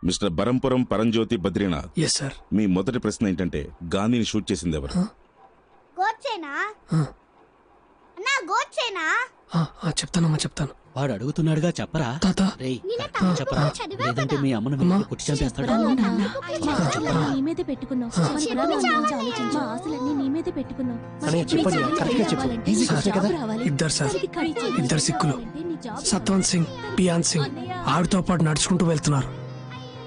Mister Barampuram Paramjyothi Badrinath. Yes sir. మీ మొదటి ప్రశ్న ఏంటంటే గాంధీని షూట్ చేసింది ఎవరు? చెప్తానమ్మా చెప్తాను. వాడు అడుగుతున్నాడుగా చెప్పరా. తాత చెప్పరా, లేదంటే మీ అమ్మను కొట్టి చంపేస్తాడు. ఇద్దరు సార్, ఇద్దరు సిక్కులు, సత్వంత్ సింగ్, పియాన్ సింగ్ ఆవిడతో పాటు నడుచుకుంటూ వెళ్తున్నారు.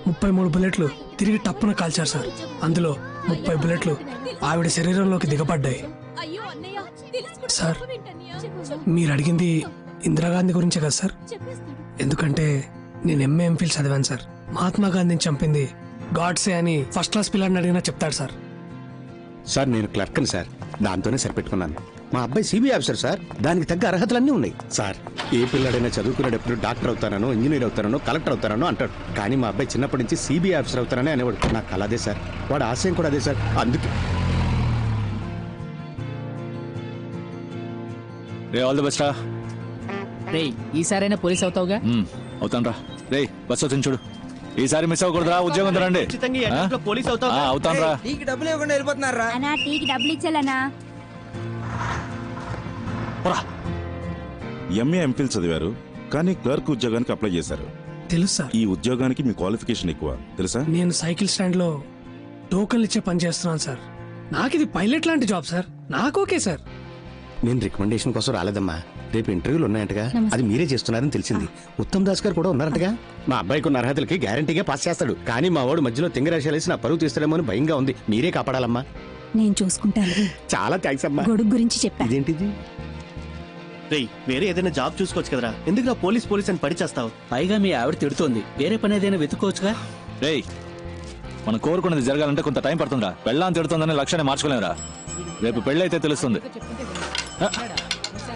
33 బుల్లెట్లు తిరిగి టప్పున కాల్చారు సార్. అందులో 30 బుల్లెట్లు ఆవిడ శరీరంలోకి దిగబడ్డాయి. సార్ మీరు అడిగింది ఇందిరాగాంధీ గురించే కదా సార్? ఎందుకంటే నేను ఎంఏ ఎంఫిల్ చదివాను సార్. మహాత్మా గాంధీని చంపింది గాడ్సే అని ఫస్ట్ క్లాస్ పిల్లని అడిగినా చెప్తాడు సార్. సార్ నేను క్లర్క్ని సార్, దాంతోనే సరిపెట్టుకున్నాను. మా అబ్బాయి సిబిఐ ఆఫీసర్ సార్, దానికి తగ్గ అర్హతలన్నీ ఉన్నాయి సార్. ఏ పిల్లాడైనా చదువుకునేటప్పుడు డాక్టర్ అవుతానో, ఇంజనీర్ అవుతానో, కలెక్టర్ అవుతానో అంటాడు. కానీ మా అబ్బాయి చిన్నప్పటి నుంచి సిబిఐ ఆఫీసర్ అవుతానని అనేవాడు. నాకు కల అదే సార్, వాడు ఆశయం కూడా అదే సార్. అందుకే ఆల్ ది బెస్ట్ రా. ఈసారైనా పోలీస్ అవుతావుగా? అవుతాను రా. రే బస్ వచ్చింది చూడు, ఈసారి మిస్ అవ్వకూడదురా. ఉద్యోగం రండి. అవుతాను రా. డబ్బులు ఇవ్వకుండా వెళ్ళిపోతున్నారా? డబ్బులు ఇచ్చాలనా? ఎంఏ ఎంఫిల్ చదివారు కానీ క్లర్క్ ఉద్యోగానికి అప్లై చేశారు. తెలుసు సార్. ఈ ఉద్యోగానికి మీ క్వాలిఫికేషన్ ఎక్కువ తెలుసా? నేను సైకిల్ స్టాండ్ లో టోకన్లు ఇచ్చే పని చేస్తున్నాను సార్. నాకు ఇది పైలట్ లాంటి జాబ్ సార్. నాకు ఓకే సార్. నేను రికమెండేషన్ కోసం రాలేదమ్మా. రేపు ఇంటర్వ్యూలు ఉన్నాయంటగా, అది మీరే చేస్తున్నారని తెలిసింది. ఉత్తమ్ దాస్ గారు కూడా ఉన్నారంటగా. మా అబ్బాయికి ఉన్న అర్హతలకి గ్యారంటీగా పాస్ చేస్తాడు. కానీ మా వాడు మధ్యలో తింగరాశాలేసి నా పరువు తీస్తాడేమో అని భయంగా ఉంది. మీరే కాపాడాలమ్మా. నేను చూసుకుంటాను. చాలా థ్యాంక్స్ అమ్మా. గొడుగు గురించి చెప్పా. ఇదేంటిది? వేరే ఏదైనా జాబ్ చూసుకోవచ్చు కదరా, ఎందుకు నా పోలీస్ అని పడిచేస్తావు? పైగా మీ ఆవిడ తిడుతోంది, వేరే పని ఏదైనా వెతుక్కోవచ్చుగా. రేయ్ మనం కోరుకున్నది జరగాలంటే కొంత టైం పడుతుందా? పెళ్ళాన్ని తిడుతుందని లక్ష్యాన్ని మార్చుకోలేదురా. రేపు పెళ్ళైతే తెలుస్తుంది.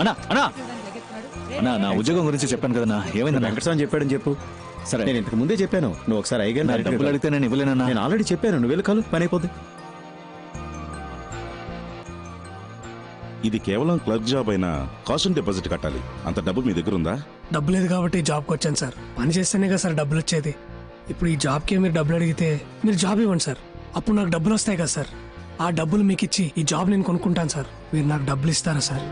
అన్నా అన్నా అన్నా నా ఉద్యోగం గురించి చెప్పాను కదా. ఏమైంది? వెంకటస్వామి చెప్పాడని చెప్పు. సరే నేను ఇంతకు ముందే చెప్పాను. నువ్వు ఒకసారి అయ్యగారు డబ్బులు అడిగితే నేను ఇవ్వలేనన్నా. నేను ఆల్రెడీ చెప్పాను. నువ్వు వెళ్ళి కాలు పని అయిపోద్ది. ఇది కేవలం క్లర్క్ జాబ్ అయినా కాషన్ డిపాజిట్ కట్టాలి. అంత డబ్బు మీ దగ్గర ఉందా? డబ్బు లేదు కాబట్టి జాబ్కి వచ్చాను సార్. పని చేస్తేనే కదా సార్ డబ్బులు వచ్చేది. ఇప్పుడు ఈ జాబ్కి మీరు డబ్బులు అడిగితే మీరు జాబ్ ఇవ్వండి సార్. అప్పుడు నాకు డబ్బులు వస్తాయి కదా సార్. ఆ డబ్బులు మీకు ఇచ్చి ఈ జాబ్ నేను కొనుక్కుంటాను సార్. మీరు నాకు డబ్బులు ఇస్తారా సార్?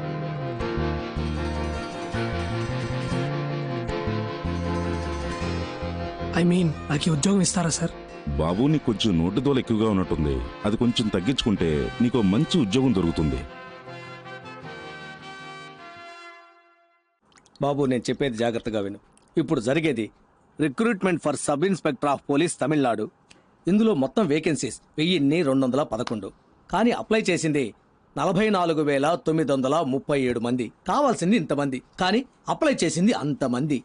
ఐ మీన్ నాకు ఈ ఉద్యోగం ఇస్తారా సార్? బాబు నీకు కొంచెం నోటు దోలు ఎక్కువగా ఉన్నట్టుంది. అది కొంచెం తగ్గించుకుంటే నీకు మంచి ఉద్యోగం దొరుకుతుంది. బాబు నేను చెప్పేది జాగ్రత్తగా విను. ఇప్పుడు జరిగేది recruitment for sub inspector of police Tamil Nadu. ఇందులో మొత్తం వేకెన్సీస్ 1211. కానీ అప్లై చేసింది 44,937 మంది. కావాల్సింది ఇంతమంది, కానీ అప్లై చేసింది అంతమంది.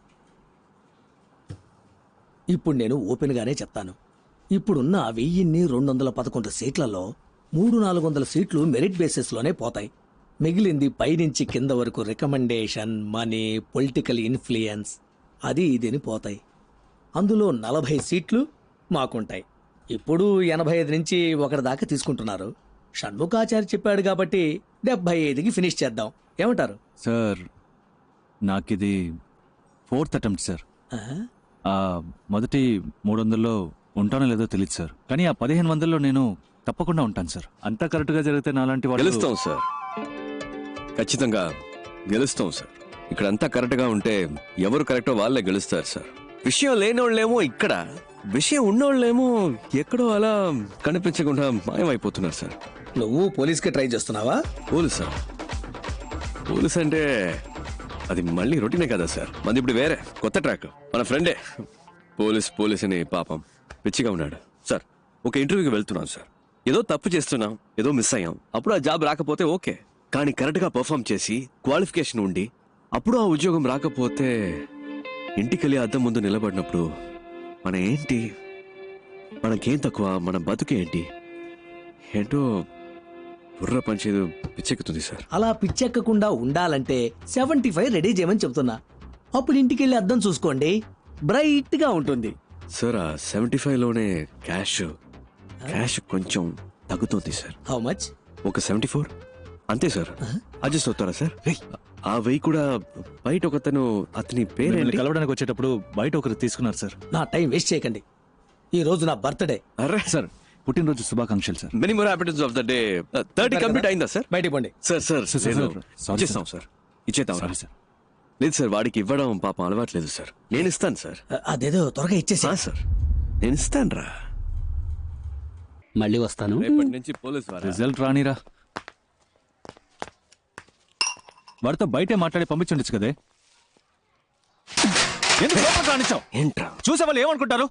ఇప్పుడు నేను ఓపెన్గానే చెప్తాను. ఇప్పుడున్న 1211 సీట్లలో 300-400 సీట్లు మెరిట్ బేసిస్లోనే పోతాయి. మిగిలింది పైనుంచి కింద వరకు రికమెండేషన్, మనీ, పొలిటికల్ ఇన్ఫ్లుయెన్స్ అది ఇదిని పోతాయి. అందులో 40 సీట్లు మాకుంటాయి. ఇప్పుడు 85 నుంచి 1 దాకా తీసుకుంటున్నారు. షణ్ముఖాచారి చెప్పాడు కాబట్టి 75కి ఫినిష్ చేద్దాం. ఏమంటారు సార్? నాకిది 4th అటెంప్ట్ సార్. మొదటి 300లో ఉంటానో లేదో తెలియదు సార్. కానీ ఆ 1500లో నేను తప్పకుండా ఉంటాను సార్. అంతా కరెక్ట్గా జరిగితే నాలాంటి వాళ్ళు గెలుస్తాం సార్. ఖచ్చితంగా గెలుస్తాం సార్. ఇక్కడ అంతా కరెక్ట్గా ఉంటే ఎవరు కరెక్టో వాళ్ళే గెలుస్తారు సార్. విషయం లేనోళ్ళేమో ఇక్కడ, విషయం ఉన్నోళ్ళేమో ఎక్కడో అలా కనిపించకుండా మాయమైపోతున్నారు సార్. నువ్వు పోలీస్కి ట్రై చేస్తున్నావా? పోలీస్ సార్, పోలీస్ అంటే అది మళ్ళీ రొటీనే కదా సార్. మంది ఇప్పుడు వేరే కొత్త ట్రాక్. మన ఫ్రెండే పోలీస్ అని పాపం పిచ్చిగా ఉన్నాడు సార్. ఒక ఇంటర్వ్యూకి వెళ్తున్నాం సార్. ఏదో తప్పు చేస్తున్నాం, ఏదో మిస్ అయ్యాం. అప్పుడు ఆ జాబ్ రాకపోతే ఓకే, కానీ కరెక్ట్గా పర్ఫామ్ చేసి క్వాలిఫికేషన్ ఉండి అప్పుడు ఆ ఉద్యోగం రాకపోతే ఇంటికెళ్ళి అద్దం ముందు నిలబడినప్పుడు మన ఏంటి, మనకేం తక్కువ, మన బతుకేంటి ఏంటో బుర్ర పంచేది పిచ్చెక్కుతుంది సార్. అలా పిచ్చెక్కకుండా ఉండాలంటే 75 రెడీ చేయమని చెప్తున్నా. అప్పుడు ఇంటికెళ్ళి అద్దం చూసుకోండి, బ్రైట్ గా ఉంటుంది సార్. ఆ 75లోనే క్యాష్ కొంచెం తగ్గుతుంది సార్. How much? ఒక 74 అంతే సార్. అడ్జస్ట్ అవుతారా సార్? ఆ 1000 కూడా బయట ఒకతను, అతని పేరు కలవడానికి వచ్చేటప్పుడు బయట ఒకరు తీసుకున్నారు సార్. నా టైం వేస్ట్ చేయకండి. ఈ రోజు నా బర్త్డే. అరే సార్ పుట్టినరోజు శుభాకాంక్షలు sir. Many more happiness of the day. 30 complete అయిందా సార్? బయటికి పోండి. సార్ సార్, నేను sorry, ఇచ్చేస్తాం సార్. ఇచ్చేద్దాం సారీ సార్. లేదు సార్, వాడికి ఇవ్వడం పాపం అలవాట్లేదు సార్. నేను ఇస్తాను సార్. అదేదో త్వరగా ఇచ్చేసి. సార్ నేను ఇస్తాను రా. మళ్ళీ వస్తాను. రేపటి నుంచి పోలీస్ వారా? రిజల్ట్ రానిరా. వాడితో బయటే మాట్లాడి పంపించుండొచ్చు కదే. ఎందుకు లోపలికి రానిచ్చావు? ఏంట్రా? చూసే వాళ్ళు ఏమనుకుంటారు?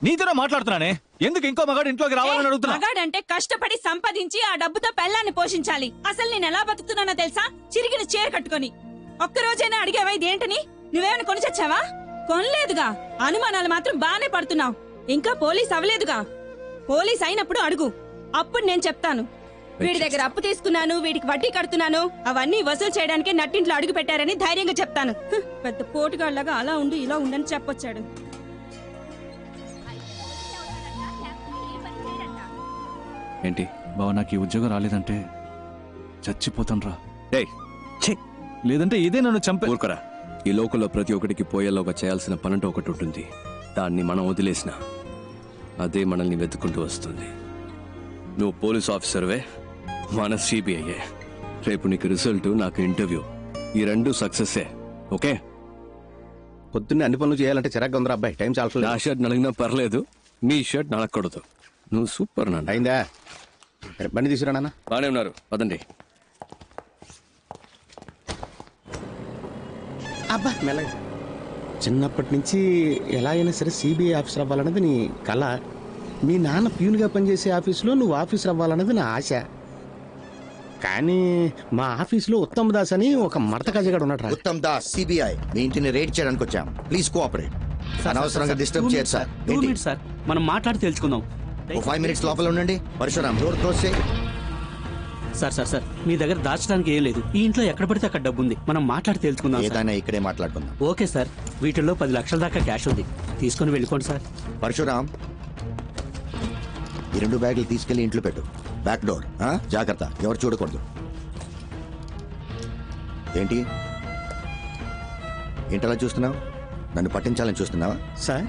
నీతోనే మాట్లాడుతున్నానే, ఎందుకు ఇంకో మగాడు ఇంట్లోకి రావాలని అడుగుతున్నా? మగాడంటే కష్టపడి సంపాదించి ఆ డబ్బుతో పెళ్ళాన్ని పోషించాలి. అసలు నేను ఎలా బతుకుతున్నానో తెలుసా? చిరిగిన చీర కట్టుకొని. ఒక్కరోజైనా అడిగావా ఇదేంటని? నువ్వేమైనా కొని చచ్చావా? కొనలేదుగా. అనుమానాలు మాత్రం బానే పడుతున్నావు. ఇంకా పోలీస్ అవ్వలేదుగా. పోలీస్ అయినప్పుడు అడుగు, అప్పుడు నేను చెప్తాను. వీడి దగ్గర అప్పు తీసుకున్నాను, వీడికి వడ్డీ కడుతున్నాను, అవన్నీ వసూలు చేయడానికే నట్టింట్లో అడుగు పెట్టారని ధైర్యంగా చెప్తాను. పెద్ద పోటుగాళ్ళగా అలా ఉండు ఇలా ఉండని చెప్పొచ్చాడు. ఏంటి బావ, నాకు ఈ ఉద్యోగం రాలేదంటే చచ్చిపోతాను రా. ఏయ్, ఛీ, లేదంటే ఇదే నన్ను చంపే. ఊరుకోరా. ఈ లోకంలో ప్రతి ఒక్కడికి పోయేలోగా చేయాల్సిన పనంటూ ఒకటి ఉంటుంది. దాన్ని మనం వదిలేసిన అదే మనల్ని వెతుక్కుంటూ వస్తుంది. నువ్వు పోలీస్ ఆఫీసర్వే, మన సిబిఐయే. రేపు నీకు రిజల్ట్, నాకు ఇంటర్వ్యూ, ఈ రెండు సక్సెస్సే. ఓకే? పొద్దున్నే అన్ని పనులు చేయాలంటే చిరాగ్గా ఉందిరా అబ్బాయి. టైం చాలా నా షర్ట్ నలిగినా పర్లేదు, నీ షర్ట్ నలగకూడదు. నువ్వు సూపర్ నాన్న. అయిందా? సరే, బండి తీసుకురా నాన్న. బానే ఉన్నారు, పదండి. అబ్బా మెల్లగా. చిన్నప్పటి నుంచి ఎలా అయినా సరే సిబిఐ ఆఫీసర్ అవ్వాలన్నది నీ కళ. మీ నాన్న ప్యూన్గా పనిచేసే ఆఫీసులో నువ్వు ఆఫీసర్ అవ్వాలన్నది నా ఆశ. కానీ మా ఆఫీసులో ఉత్తమ్ దాస్ అని ఒక మడత కాజగాడు ఉన్నాడు. ఉత్తమ్ దాస్, సిబిఐ. మీ ఇంటిని రేడ్ చేయడానికి వచ్చాం. Please cooperate. అనవసరంగా డిస్టర్బ్ చేయరు సార్. సార్ మనం మాట్లాడి తెలుసుకుందాం. 5 minutes లోపల ఉండండి. పరశురామ్, డోర్ క్లోజ్ చేయి. సార్ మీ దగ్గర దాచడానికి ఏం లేదు. ఈ ఇంట్లో ఎక్కడ పడితే అక్కడ డబ్బు ఉంది. మనం మాట్లాడి తెలుసుకుందాం. ఏదైనా ఇక్కడే మాట్లాడుకుందాం. Okay sir. వీటిల్లో 10 లక్షల దాకా క్యాష్ ఉంది. తీసుకొని వెళ్ళిపోండి సార్. పరశురామ్, ఈ 2 బ్యాగులు తీసుకెళ్లి ఇంట్లో పెట్టు. Back door. జాగ్రత్త, ఎవరు చూడకూడదు. ఏంటి ఏంటలా చూస్తున్నావు? నన్ను పట్టించాలని చూస్తున్నావా? సార్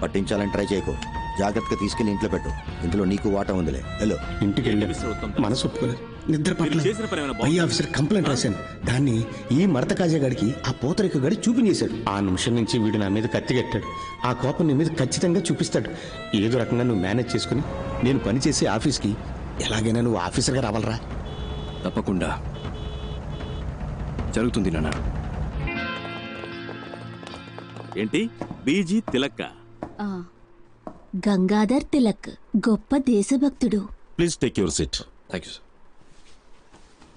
పట్టించాలని ట్రై చేయకు. జాగ్రత్తగా తీసుకెళ్లి ఇంట్లో పెట్టు. ఇందులో నీకు వాటా ఉందిలే. హలో. ఇంటికి వెళ్ళి మనసు ఒప్పుకోలేదు. నిద్ర పట్ల పై ఆఫీసర్ కంప్లైంట్ రాశాను. దాన్ని ఈ మడత కాజాగాడికి ఆ పోతరిక గడి చూపించేశాడు. ఆ నిమిషం నుంచి వీడు నా మీద కత్తి కట్టాడు. ఆ కోపం నీ మీద ఖచ్చితంగా చూపిస్తాడు. ఏదో రకంగా నువ్వు మేనేజ్ చేసుకుని నేను పనిచేసే ఆఫీస్కి ఎలాగైనా నువ్వు ఆఫీసర్గా రావాలరా. తప్పకుండా జరుగుతుంది నాన్న. ఏంటి బీజీ తిలక్క? గంగాధర్ తిలక్ గొప్ప దేశభక్తుడు. Please take your seat. Thank you sir.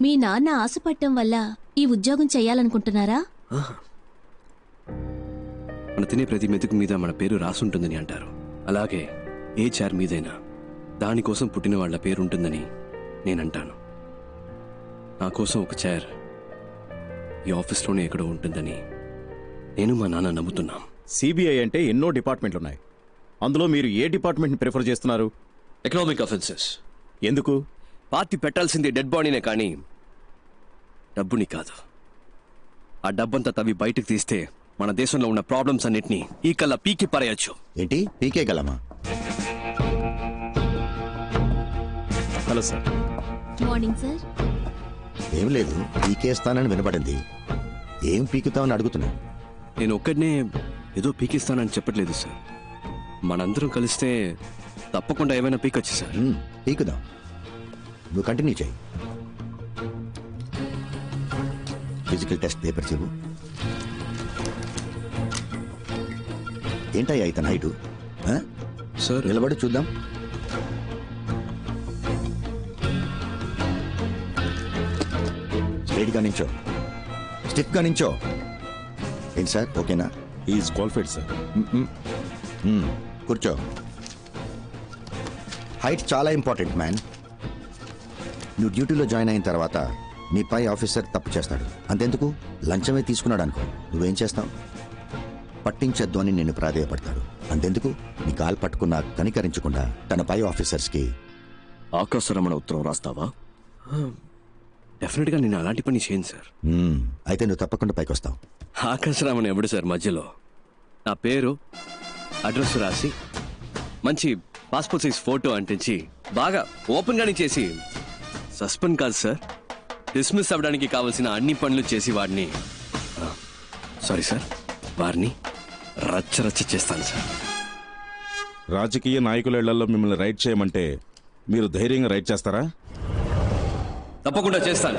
మీ నాన్న ఆశపట్టం వల్ల ఈ ఉద్యోగం చెయ్యాలనుకుంటున్నారా? మన తినే ప్రతి మెతుకు మీద మన పేరు రాసుంటుందని అంటారు. అలాగే ఏ చైర్ మీదైనా దానికోసం పుట్టిన వాళ్ళ పేరు ఉంటుందని నేనంటాను. నా కోసం ఒక చైర్ ఈ ఆఫీస్లోనే ఎక్కడో ఉంటుందని నేను మా నాన్న నమ్ముతున్నాం. సిబిఐ అంటే ఎన్నో డిపార్ట్మెంట్లు ఉన్నాయి. అందులో మీరు ఏ డిపార్ట్మెంట్ని ప్రిఫర్ చేస్తున్నారు? Economic offences. ఎందుకు? పార్టీ పెట్టాల్సింది డెడ్ బాడీనే కానీ డబ్బుని కాదు. ఆ డబ్బంతా తవ్వి బయటకు తీస్తే మన దేశంలో ఉన్న ప్రాబ్లమ్స్ అన్నిటినీ ఈ కల్లా పీకి పారేయచ్చు. ఏంటి పీకే గలమా? Hello sir. Morning sir. ఏం లేదు, పీకేస్తానని వినపడింది. ఏం పీకుతామని అడుగుతున్నా. నేను ఒక్కడనే ఏదో పీకిస్తానని చెప్పట్లేదు సార్. మనందరం కలిస్తే తప్పకుండా ఏమైనా పీకొచ్చు సార్. పీకుదాం. నువ్వు కంటిన్యూ చేయి. ఫిజికల్ టెస్ట్ పేపర్ చెవు. ఏంటయ్యా ఇతను హైటు? సార్ నిలబడి చూద్దాం. స్ట్రైట్గా నించో, స్టిఫ్గా నించో. ఏంటి సార్, ఓకేనా? Is qualified sir. కూర్చో. హైట్ చాలా ఇంపార్టెంట్ మ్యాన్. నువ్వు డ్యూటీలో జాయిన్ అయిన తర్వాత నీ పై ఆఫీసర్ తప్పు చేస్తాడు. అంతెందుకు, లంచమే తీసుకున్నాడు అనుకో, నువ్వేం చేస్తావు? పట్టించొద్దు అని నిన్ను ప్రాధేయపడతాడు. అంతెందుకు, నీ కాలు పట్టుకున్నా కనికరించకుండా తన పై ఆఫీసర్స్కి ఆకాశరమణ ఉత్తరం రాస్తావా? డెఫినెట్గా నేను అలాంటి పని చేయను సార్. అయితే నువ్వు తప్పకుండా పైకి వస్తావు. ఆకాశరామన్ ఎవడు సార్ మధ్యలో? నా పేరు అడ్రస్ రాసి మంచి పాస్పోర్ట్ సైజ్ ఫోటో అంటించి బాగా ఓపెన్ గానే చేసి సస్పెండ్ కాదు సార్, డిస్మిస్ అవ్వడానికి కావాల్సిన అన్ని పనులు చేసి వాడిని సారీ సార్ వారిని రచ్చ చేస్తాను సార్. రాజకీయ నాయకుల ఇళ్లలో మిమ్మల్ని రైడ్ చేయమంటే మీరు ధైర్యంగా రైడ్ చేస్తారా? తప్పకుండా చేస్తాను.